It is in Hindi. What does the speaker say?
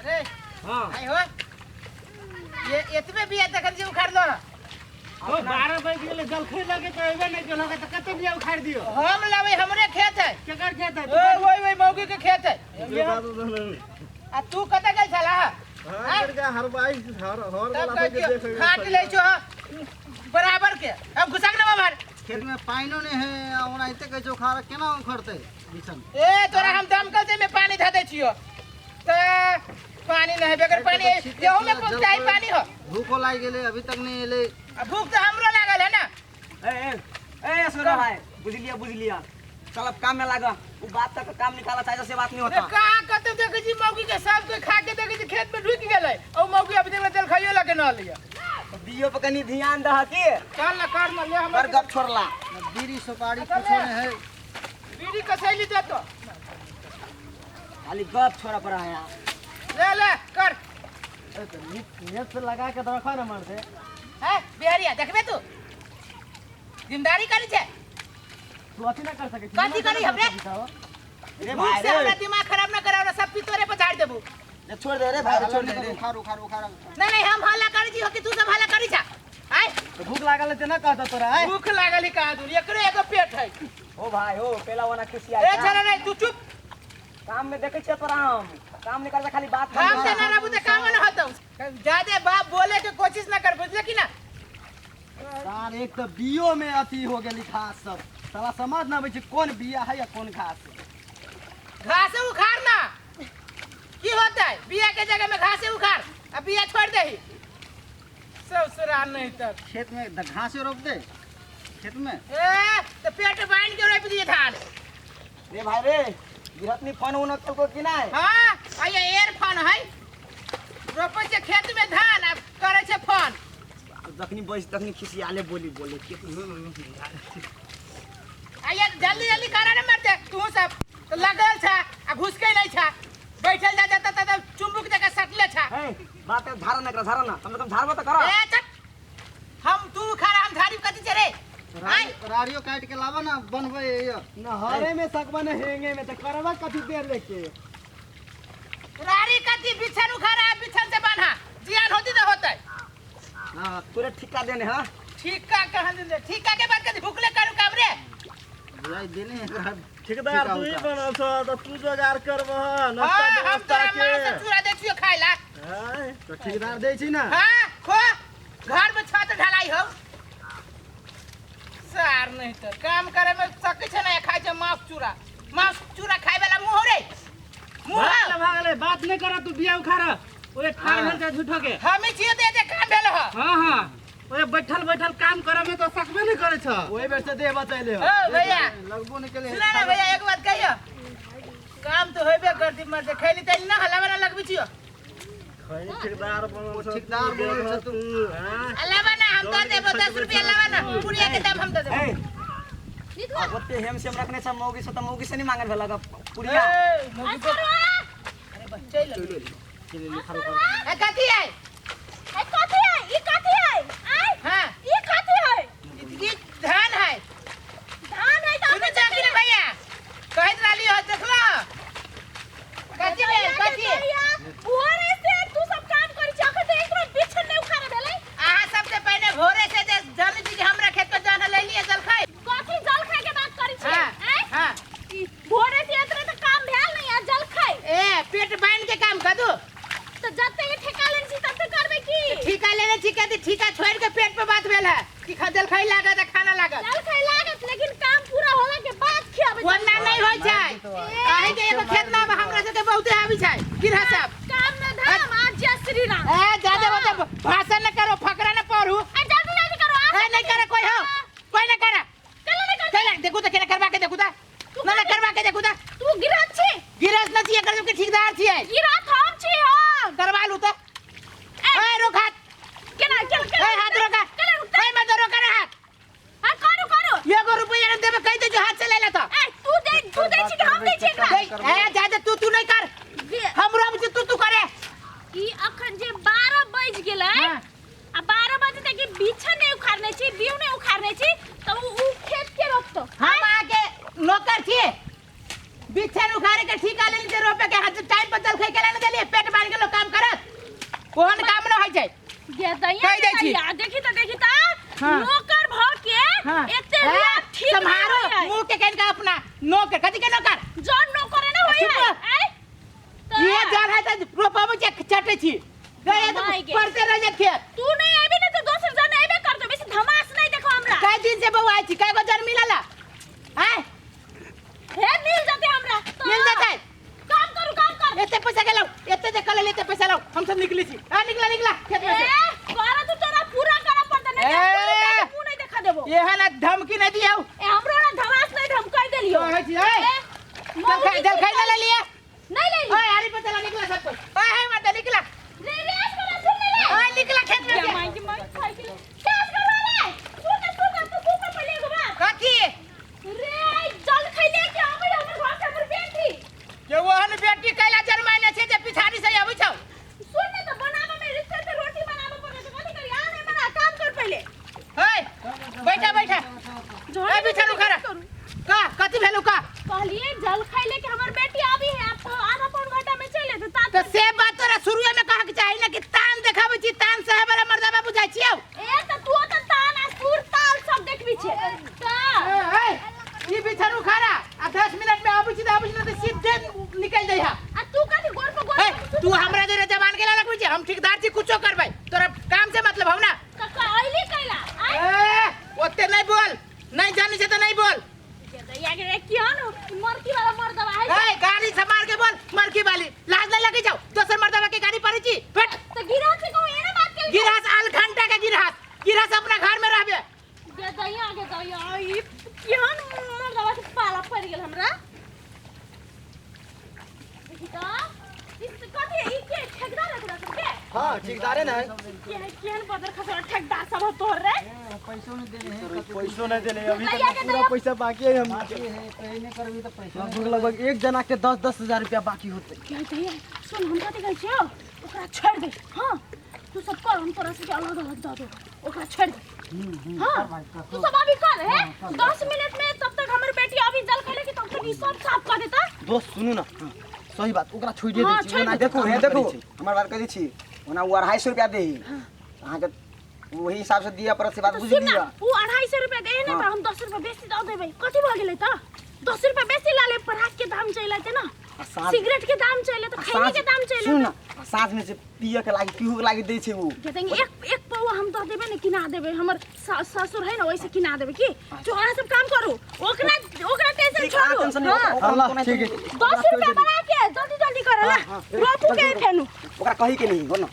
रे हां आई हो ये एतबे बिया तक जे उखाड़ लो तो 12 बज गेले जलखै लगे तो एबे नहीं केलक त कते बिया उखाड़ दियो हम लावे हमरे खेत है केकर खेत है ओए मौगी के खेत है आ तू कते गल छला हां करके हर बाई हर वाला के देख काट ले छो बराबर के अब घुसक ना मार खेत में पानी नहीं है और ऐते के जोखार केना उखड़ते बिछन ए तोरा हम दमकल से में पानी धा दे छियो त पानी नहीं बेगर पानी गेहूं में कुछ चाहिए पानी हो भूख लाग गेले अभी तक नहीं एले भूख तो हमरो लागल है ना ए सोना भाई बुझ लिया चल अब काम में लागा वो बात तक काम निकाला चाहिए से बात नहीं होता का कते देखे जी मौगी के सब कोई खा के देखे जी खेत में ढुक गेलै और मौगी अभी तक तेल खाइयो लगे न लिया दियो पे कनी ध्यान दह के चल ना कर न ले हम पर गप छोड़ला बीड़ी सुपारी कुछ नहीं है बीड़ी कसैली दे तो खाली गप छोड़ा पड़ा है ले ले कर नेट से लगा के रखा ना मार दे है बिहारिया देखबे तू जिम्मेदारी करी छे तू अथी ना कर सके कथी करी हमरे रे मुंह भाई से हमरा दिमाग खराब ना कराओ सब पितोरे पे झाड़ देबू रे छोड़ दे रे भाई छोड़ दे रे उखाड़ नहीं हम हल्ला करी जी हो कि तू सब हल्ला करी छा आय भूख लागल है ना कहता तोरा है भूख लागल ही कहा दूर एकरे एगो पेट है ओ भाई ओ पेला वाला खुशी ए आई चल रे तू चुप काम में देखे छे तोरा हम काम निकाल खाली बात हम से ना रहबू त काम न होतौ ज्यादा बाप बोले के कोशिश ना कर बुझले कि ना यार एक तो बियो में अथी हो गेली घास सब साला समझ ना आबै छै कौन बिया है या कौन घास है घास उखाड़ ना की होता है बिया के जगह में घास उखाड़ अब बिया छोड़ दे ससुरा नहीं तक खेत में घास रोप दे खेत में ए तो पेट बांध के रोप दिए धान रे भाई रे गिरतनी फोन उन को कि नहीं हां आये एयर फोन है रोपे छे खेत में धान अब करे छे फोन जखनी बस तखनी खिसियाले बोली आये जल्दी करा ना मरते तू सब तो लगल छा आ घुस के नहीं छा बैठल जा जाता त चुंबक देके सटले छा ए बात धारा ना कम से कम धारबो त करो ए चट हम तू खरा हम धारी कथि छे रे राडियो काट के लावा ना बनबे ना हरे में सकबा ना हेंगे में त करबा कथि देर लेके रारी कथि बिछन उखाड़ा बिछन से बांधा जियान होती तो होता है हां तोरे ठिका देने हां ठीका कहां दे ठीका के बाद कथि भूखले करू काम रे बुझाई देने ठेकेदार तू ही बनल छ त तू जोगार करबह हां नाश्ता हम तोरा मां से चूरा देखियो खाइला हां तो ठेकेदार दे छी ना हां खो घर में छत ढलाई हो सार नहीं तो काम करे में सकै छ ना खाइ छ मांस चूरा खाइ वाला मुंह रे मुंह भागले बात नहीं करा तू बिया उखाड़ ओए ठाड़ भेल जा झूठो के हम ही छियो दे काम भेल हो हां ओए बैठल काम करे में तो सकबे नहीं करे छ ओए बेर से दे बतैले हो ओ भैया लगबो निकले सुना ना भैया एक बात कहियो काम तो होबे करती मर दे खैली तैली ना हलावा ना लगबी छियो खैनी ठेकेदार बनल छ ठेकेदार बनल छ तू हां अलावा ना हम दे देबो 10 रुपया अलावा ना पुड़िया के दाम हम दे देबो अब ओते हेम से रखने छ मौगी से त मौगी से नहीं मांगल भेला पुड़िया अरे बच्चे ले ए कथी है ई कथी है आई हां ई कथी है ई धान है सुनो जाकी रे भैया कहत रहली हो देखला कथी है कथी भोरे से तू सब काम करी छ अखते एकरो बिछन नहीं उखाड़े भेलै आहा सबसे पहले भोरे से जल जी हमरा खेत पे जान ले लिए जल खाई कथी जल खाए के बात करी छ हां हां भोरे से इतने तो काम भेल नहीं आ जल खाए ए पेट बांध के काम कर दो तो जब तक ये ठेका लेन छी तब तक करबे की ठीका लेने ठीका दी ठीका छोड़ के पेट पे बात भेल है कि जल खाई लागत खाना लागत जल खाए लागत लेकिन काम पूरा होला के बाद खियाबे वरना नहीं हो जाए काहे के एगो खेत ना हमरा से के बहुते आवी छै गिरहा सब काम में धाम आज जय श्री राम ए ज्यादा मतलब भाषण न करो फकरा न पढ़ू ए जल्दी जल्दी करो ए नहीं करे कोई न करे चलो नहीं कर चल देखू तो केना करवा के देखू ता ना करवा के देखू ता तू गिरत छी गिरस न छिए कर के ठेकेदार छिए गिरत हम छी हम करवा लू तो ए रुक हाथ केना ए हाथ रोका ए मत रोका रे हाथ हां करू ये गो रुपया न देबे कह दे जो हाथ से ले लेता ए तू दे छी कि हम दे छी एकरा ए ज्यादा तू नहीं कर हमरो में तू करे ई अखन जे 12 बज गेलै आ 12 बजे तक ई बिछन नहीं उखाड़ने छी बिउ नहीं उखाड़ने छी तो उ खेत के रोकतो हम आगे नौकर छिए बिछन उखाड़े के ठीका लेने से रोपे के हाथ टाइम पर जल खाई के लेने देलिए पेट बांध के लोग काम छी या देखी त हाँ। नौकर भ के हाँ। एते ए, रिया ठीक सम्हारो नहीं होई मुंह के कहीं का अपना नौकर कथी के नौकर जौन नौकर है ना होई चुप है रह। ए तो ये जड़ है त रोपाबो चटे छी गए तो माय गे। पड़ते रह जा खेत तू नहीं आबे ना तो दोसर जन आबे कर दो बेसी धमास नहीं देखो हमरा कई दिन से बउआ छी कई गो जन मिलला हैं हे मिल जाते हमरा तो मिल जाते काम करू काम कर एते पैसा के लो एते जे कल लेते पैसा लो हम सब निकली छी हां निकला खेत में से ए करा तू तोरा पूरा करा पड़ता नहीं ए। मुंह नहीं देखा देबो ये है ना धमकी नहीं दियो ए हमरो ना धमास नहीं धमकाई देलियो तो है छी ए जल खाई ले लिए नहीं ले ओए आरी पे चला निकला सब कोई ओए है मत निकला रे रेस करा सुन ले ओए निकला खेत में या से माई की माई खाई के केस करवा ले सुन तू सुन पहले गो बात कथी रे जल खाई ले के आवे हमर घर से हमर बेटी ये वहन बेटी कैला जन्माने छे जे पिछाड़ी से आबै छौ सुन ने तो बनावे में रिश्ते से रोटी बनावे पड़े तो कथि करी आ नहीं बना काम कर पहले हे बैठा ए बिछानु खरा का कथी भेलु का कहलिए जल खाई ले के हमर बेटी आवी है आप आधा पौन घंटा में चले तो तो से बात तोरा शुरुए में कहा के चाही ना कि तान देखाबै छी तान साहेब वाला मर्दाबा बुझाई छियौ ए त तू त तान आ सुर ताल सब देखबी छे का ई बिछानु खरा आ 10 मिनट में आबै छी तो सीधे निकल जाई हा आ तू कथि गोर पे हे गोर तू हमरा जरे जबान के लगबै छी हम ठेकेदार छी कुछो करबै तोरा काम से मतलब हौ ना का आइली कैला आई ए ओते नहीं बोल नहीं जानी से तो नहीं बोल या के कियान मरकी वाला मर्दवा है ए गाड़ी संभाल के बोल मरकी वाली लाज नहीं लगे जाओ दोसर मर्दवा के गाड़ी पड़ी छी फट तो गिरा से को एने बात के गिरहस आल घंटा के गिरहस अपना घर में रहबे जे दया के दया ई कियान मर्दवा के पाला पड़ गेल हमरा देखी त इस कथि ई के ठेकेदार है तोरा सबके हां ठेकेदारे ना केहन बदर खसरा ठेकेदार सब तोर रे पैसों नहीं देने हैं पैसो नहीं देले अभी दया के पूरा दया पैसा बाकी है हम कहीं करबी तो पैसा लगभग एक जना के 10-10 हजार रुपया बाकी होते क्या दया सुन हम कथि कहै छियो ओकरा छोड़ दे हां तू सब कर हम तोरा से अलग अलग दे दो ओकरा छोड़ दे हां तू सब अभी कर है 10 मिनट में तब तक हमर बेटी अभी जल खेले कि तब तक ई सब साफ कर देता दोस्त सुनू ना सही बात ओकरा छोड़ दे हाँ, छी छोड़ ओना दे। देखो हे देखो हमर बात करै छी ओना वो 250 रुपया दे अहाँ के वही हिसाब से दिया परत से बात तो बुझ सुन ना लिया वो 250 रुपया दे ना तो हम 10 रुपया बेसी दे देबै कथि भ गेलै त 10 रुपया बेसी ला ले पराठ के दाम चले त ना साँझ- सिगरेट के दाम चले तो खैनी के दाम चले सुन ना साँझ में से पिए के लागी पीहू के लागी दै छै वो जतन एक पौवा हम दे देबै ने किना देबै हमर ससुर है ना वैसे किना देबै की जो अहाँ सब काम करू ओकरा टेंशन ठीक है, छोड़ू टेंशन नहीं हाँ। होता। अल्लाह ठीक है 10 रुपया बना के जल्दी जल्दी कर ना हाँ, रोपू के फेनु ओकरा कही के नहीं हो ना